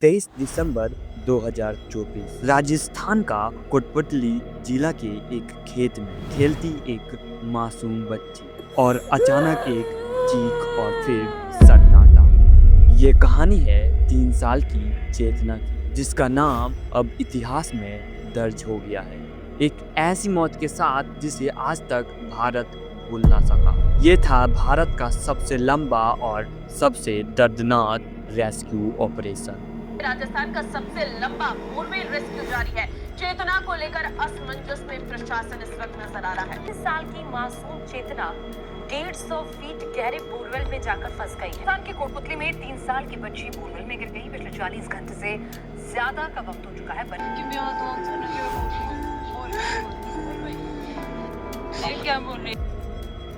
23 दिसंबर 2024 राजस्थान का कोटपुतली जिला के एक खेत में खेलती एक मासूम बच्ची और अचानक एक चीख और फिर सन्नाटा। ये कहानी है 3 साल की चेतना की, जिसका नाम अब इतिहास में दर्ज हो गया है। एक ऐसी मौत के साथ जिसे आज तक भारत भूल ना सका। ये था भारत का सबसे लंबा और सबसे दर्दनाक रेस्क्यू ऑपरेशन। राजस्थान का सबसे लंबा बोरवेल रेस्क्यू जारी है। चेतना को लेकर असमंजस में प्रशासन इस वक्त नजर आ रहा है। 3 साल की मासूम चेतना 150 फीट गहरे बोरवेल में जाकर फंस गई है। राजस्थान के कोटपुतली में 3 साल की बच्ची बोरवेल में गिर गई। पिछले 40 घंटे से ज्यादा का वक्त हो चुका है। क्या बोल रही?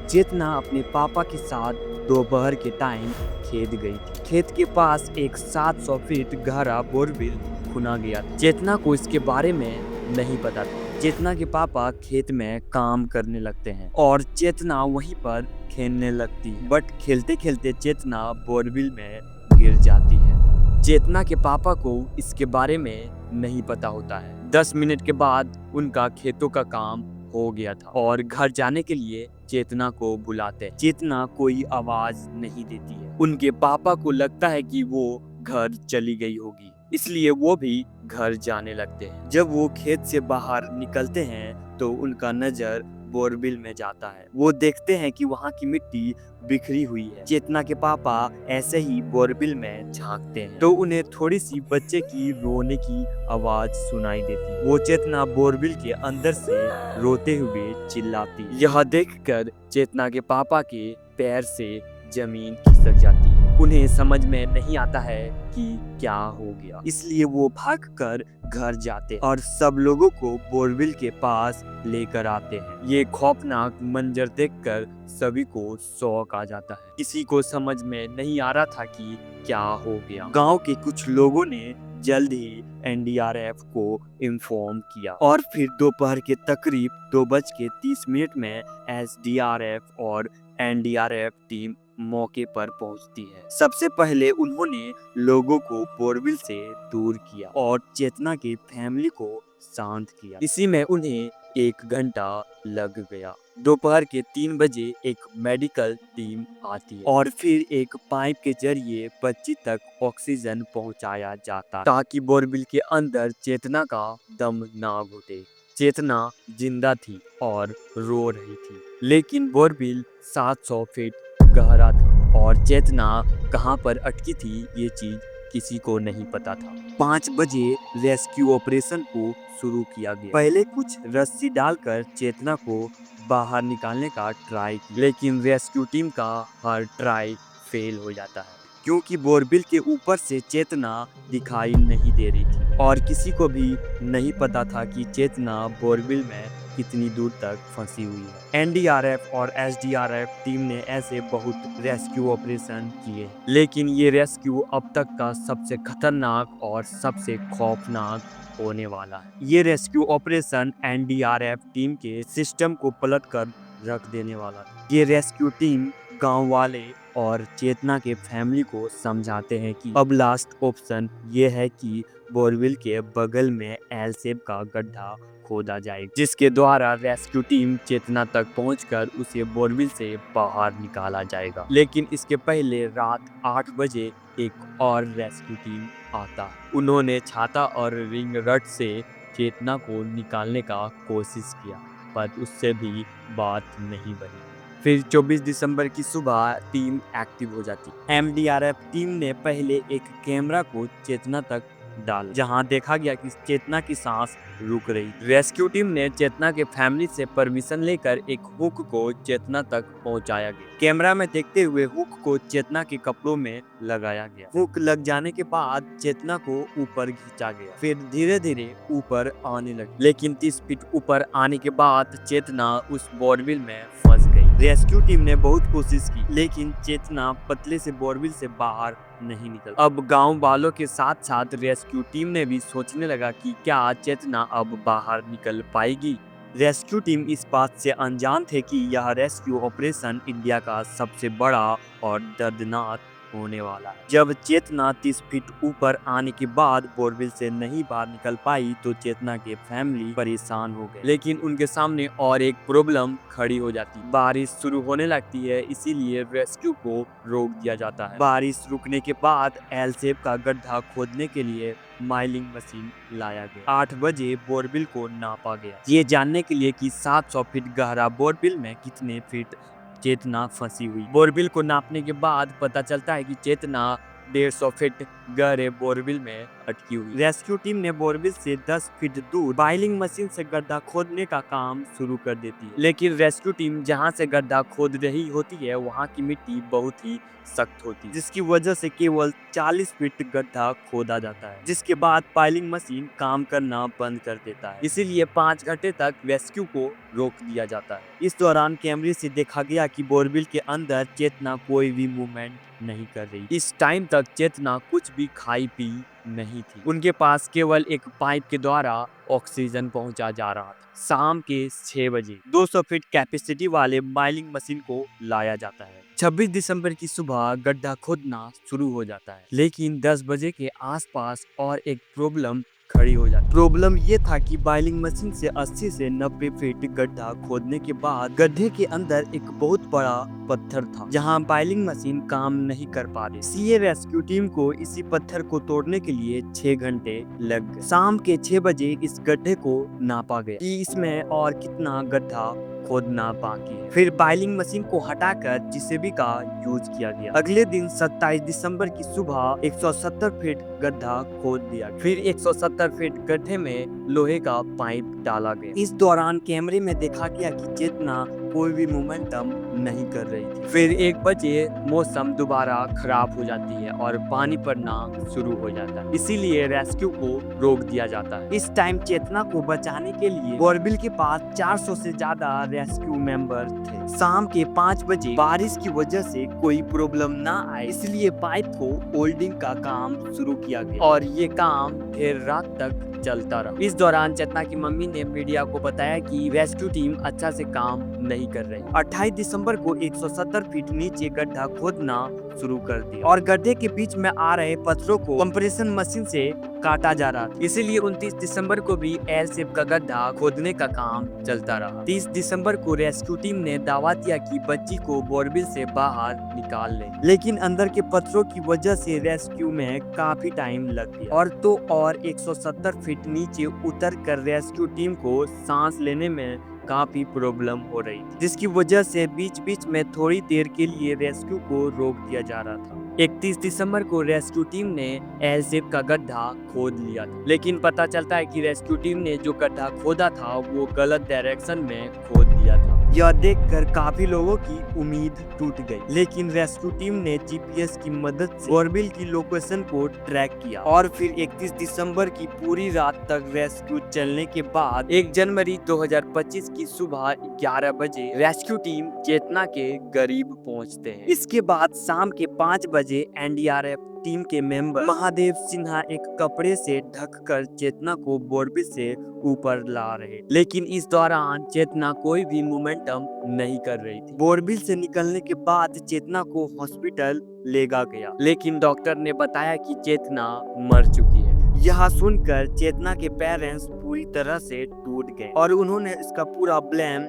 चेतना अपने पापा के साथ दोपहर के टाइम खेत गई थी। खेत के पास एक 700 फीट गहरा बोरवेल खुना गया था। चेतना को इसके बारे में नहीं पता था। चेतना के पापा खेत में काम करने लगते हैं और चेतना वहीं पर खेलने लगती है। बट खेलते खेलते चेतना बोरवेल में गिर जाती है। चेतना के पापा को इसके बारे में नहीं पता होता है। 10 मिनट के बाद उनका खेतों का काम हो गया था और घर जाने के लिए चेतना को बुलाते हैं। चेतना कोई आवाज नहीं देती है। उनके पापा को लगता है कि वो घर चली गई होगी, इसलिए वो भी घर जाने लगते हैं। जब वो खेत से बाहर निकलते हैं तो उनका नजर बोरवेल में जाता है। वो देखते हैं कि वहाँ की मिट्टी बिखरी हुई है। चेतना के पापा ऐसे ही बोरवेल में झांकते हैं तो उन्हें थोड़ी सी बच्चे की रोने की आवाज सुनाई देती है। वो चेतना बोरवेल के अंदर से रोते हुए चिल्लाती है। यह देखकर चेतना के पापा के पैर से जमीन खिसक जाती है। उन्हें समझ में नहीं आता है कि क्या हो गया, इसलिए वो भागकर घर जाते हैं और सब लोगों को बोरवेल के पास लेकर आते हैं। ये खौफनाक मंजर देखकर सभी को शौक आ जाता है। किसी को समझ में नहीं आ रहा था कि क्या हो गया। गांव के कुछ लोगों ने जल्द ही एनडीआरएफ को इन्फॉर्म किया और फिर दोपहर के तकरीब 2:30 में एसडीआरएफ और एनडीआरएफ टीम मौके पर पहुंचती है। सबसे पहले उन्होंने लोगों को बोरवेल से दूर किया और चेतना की फैमिली को शांत किया। इसी में उन्हें 1 घंटा लग गया। दोपहर के 3 बजे एक मेडिकल टीम आती है और फिर एक पाइप के जरिए बच्ची तक ऑक्सीजन पहुंचाया जाता ताकि बोरवेल के अंदर चेतना का दम ना घुटे। चेतना जिंदा थी और रो रही थी, लेकिन बोरवेल 700 फीट गहरा था और चेतना कहां पर अटकी थी ये चीज किसी को नहीं पता था। 5 बजे रेस्क्यू ऑपरेशन को शुरू किया गया। पहले कुछ रस्सी डालकर चेतना को बाहर निकालने का ट्राई किया, लेकिन रेस्क्यू टीम का हर ट्राई फेल हो जाता है क्योंकि बोरवेल के ऊपर से चेतना दिखाई नहीं दे रही थी और किसी को भी नहीं पता था कि चेतना बोरवेल में कितनी दूर तक फंसी हुई है। एनडीआरएफ और एसडीआरएफ टीम ने ऐसे बहुत रेस्क्यू ऑपरेशन किए, लेकिन ये रेस्क्यू अब तक का सबसे खतरनाक और सबसे खौफनाक होने वाला है। ये रेस्क्यू ऑपरेशन एनडीआरएफ टीम के सिस्टम को पलट कर रख देने वाला है। ये रेस्क्यू टीम गांव वाले और चेतना के फैमिली को समझाते हैं कि अब लास्ट ऑप्शन ये है कि बोरवेल के बगल में एल शेप का गड्ढा खोदा जाए, जिसके द्वारा रेस्क्यू टीम चेतना तक पहुंचकर उसे बोरवेल से बाहर निकाला जाएगा। लेकिन इसके पहले रात 8 बजे एक और रेस्क्यू टीम आता। उन्होंने छाता और रिंग रड से चेतना को निकालने का कोशिश किया, पर उससे भी बात नहीं बनी। फिर 24 दिसंबर की सुबह टीम एक्टिव हो जाती। एमडीआरएफ टीम ने पहले एक कैमरा को चेतना तक डाला, जहां देखा गया कि चेतना की सांस रुक रही। रेस्क्यू टीम ने चेतना के फैमिली से परमिशन लेकर एक हुक को चेतना तक पहुंचाया गया। कैमरा में देखते हुए हुक को चेतना के कपड़ों में लगाया गया। हुक लग जाने के बाद चेतना को ऊपर खींचा गया, फिर धीरे धीरे ऊपर आने लगी। लेकिन 30 फीट ऊपर आने के बाद चेतना उस बोरवेल में फंस गई। रेस्क्यू टीम ने बहुत कोशिश की, लेकिन चेतना पतले से बोरवेल से बाहर नहीं निकल। अब गांव वालों के साथ साथ रेस्क्यू टीम ने भी सोचने लगा कि क्या चेतना अब बाहर निकल पाएगी। रेस्क्यू टीम इस बात से अनजान थे कि यह रेस्क्यू ऑपरेशन इंडिया का सबसे बड़ा और दर्दनाक होने वाला है। जब चेतना 30 फीट ऊपर आने के बाद बोरवेल से नहीं बाहर निकल पाई तो चेतना के फैमिली परेशान हो गए, लेकिन उनके सामने और एक प्रॉब्लम खड़ी हो जाती है। बारिश शुरू होने लगती है, इसीलिए रेस्क्यू को रोक दिया जाता है। बारिश रुकने के बाद एल शेप का गड्ढा खोदने के लिए माइलिंग मशीन लाया गया। 8 बजे बोरवेल को नापा गया, ये जानने के लिए कि 700 फीट गहरा बोरवेल में कितने फीट चेतना फंसी हुई। बोरवेल को नापने के बाद पता चलता है कि चेतना 150 फीट गहरे बोरवेल में अटकी हुई। रेस्क्यू टीम ने बोरवेल से 10 फीट दूर बाइलिंग मशीन से गड्ढा खोदने का काम शुरू कर देती है, लेकिन रेस्क्यू टीम जहां से गड्ढा खोद रही होती है वहां की मिट्टी बहुत ही सख्त होती है, जिसकी वजह से केवल 40 फीट गड्ढा खोदा जाता है, जिसके बाद पाइलिंग मशीन काम करना बंद कर देता है। इसीलिए 5 घंटे तक रेस्क्यू को रोक दिया जाता है। इस दौरान कैमरे से देखा गया कि बोरवेल के अंदर चेतना कोई भी मूवमेंट नहीं कर रही। इस टाइम तक चेतना कुछ भी खाई पी नहीं थी। उनके पास केवल एक पाइप के द्वारा ऑक्सीजन पहुंचा जा रहा था। शाम के 6 बजे 200 फीट कैपेसिटी वाले माइलिंग मशीन को लाया जाता है। 26 दिसंबर की सुबह गड्ढा खोदना शुरू हो जाता है, लेकिन 10 बजे के आसपास और एक प्रॉब्लम खड़ी हो जाती है। प्रॉब्लम ये था कि बाइलिंग मशीन से 80 से 90 फीट गड्ढा खोदने के बाद गड्ढे के अंदर एक बहुत बड़ा पत्थर था, जहां बाइलिंग मशीन काम नहीं कर पा रही। सीए रेस्क्यू टीम को इसी पत्थर को तोड़ने के लिए 6 घंटे लग गए। शाम के 6 बजे इस गड्ढे को नापा गया कि इसमें और कितना गड्ढा खोदना बाकी है। फिर बाइलिंग मशीन को हटाकर जेसीबी का यूज किया गया। अगले दिन 27 दिसंबर की सुबह 170 फीट गड्ढा खोद दिया। फिर 170 फीट गड्ढे में लोहे का पाइप डाला गया। इस दौरान कैमरे में देखा गया कि चेतना कोई भी मोमेंटम नहीं कर रही थी। फिर 1 बजे मौसम दोबारा खराब हो जाती है और पानी पड़ना शुरू हो जाता है, इसीलिए रेस्क्यू को रोक दिया जाता है। इस टाइम चेतना को बचाने के लिए बोरवेल के पास 400 से ज्यादा रेस्क्यू मेंबर थे। शाम के 5 बजे बारिश की वजह से कोई प्रॉब्लम ना आए, इसलिए पाइप को होल्डिंग का काम शुरू किया गया और ये काम देर रात तक चलता रहा। इस दौरान चेतना की मम्मी ने मीडिया को बताया कि रेस्क्यू टीम अच्छा से काम नहीं कर रही। 28 दिसंबर को 170 फीट नीचे गड्ढा खोदना शुरू कर दिया और गड्ढे के बीच में आ रहे पत्थरों को कंप्रेशन मशीन से काटा जा रहा था। इसीलिए 29 दिसंबर को भी एल शेप का गड्ढा खोदने का काम चलता रहा। 30 दिसंबर को रेस्क्यू टीम ने दावा दिया कि बच्ची को बोरवेल से बाहर निकाल ले, लेकिन अंदर के पत्थरों की वजह से रेस्क्यू में काफी टाइम लग गया और 170 फीट नीचे उतर कर रेस्क्यू टीम को सांस लेने में काफी प्रॉब्लम हो रही थी, जिसकी वजह से बीच बीच में थोड़ी देर के लिए रेस्क्यू को रोक दिया जा रहा था। 31 दिसंबर को रेस्क्यू टीम ने एल शेप का गड्ढा खोद लिया था, लेकिन पता चलता है कि रेस्क्यू टीम ने जो गड्ढा खोदा था वो गलत डायरेक्शन में खोद दिया था। यह देखकर काफी लोगों की उम्मीद टूट गई, लेकिन रेस्क्यू टीम ने जीपीएस की मदद से बोरवेल की लोकेशन को ट्रैक किया और फिर 31 दिसंबर की पूरी रात तक रेस्क्यू चलने के बाद 1 जनवरी 2025 की सुबह 11 बजे रेस्क्यू टीम चेतना के करीब पहुंचते हैं। इसके बाद शाम के 5 बजे एनडीआरएफ टीम के मेंबर महादेव सिन्हा एक कपड़े से ढककर चेतना को बोरवेल से ऊपर ला रहे, लेकिन इस दौरान चेतना कोई भी मोमेंटम नहीं कर रही थी। बोरवेल से निकलने के बाद चेतना को हॉस्पिटल लेगा गया, लेकिन डॉक्टर ने बताया कि चेतना मर चुकी है। यह सुनकर चेतना के पेरेंट्स पूरी तरह से टूट गए और उन्होंने इसका पूरा ब्लेम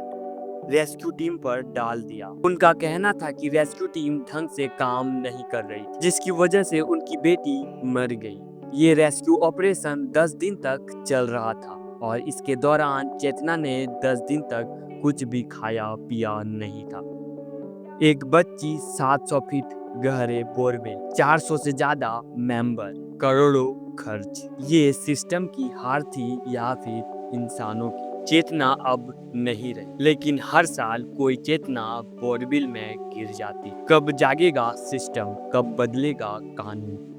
रेस्क्यू टीम पर डाल दिया। उनका कहना था कि रेस्क्यू टीम ढंग से काम नहीं कर रही, जिसकी वजह से उनकी बेटी मर गई। ये रेस्क्यू ऑपरेशन 10 दिन तक चल रहा था और इसके दौरान चेतना ने 10 दिन तक कुछ भी खाया पिया नहीं था। एक बच्ची 700 फीट गहरे बोरवेल, 400 से ज्यादा मेंबर, करोड़ों खर्च, ये सिस्टम की हार थी या फिर इंसानों की? चेतना अब नहीं रही, लेकिन हर साल कोई चेतना बोरवेल में गिर जाती। कब जागेगा सिस्टम, कब बदलेगा कानून?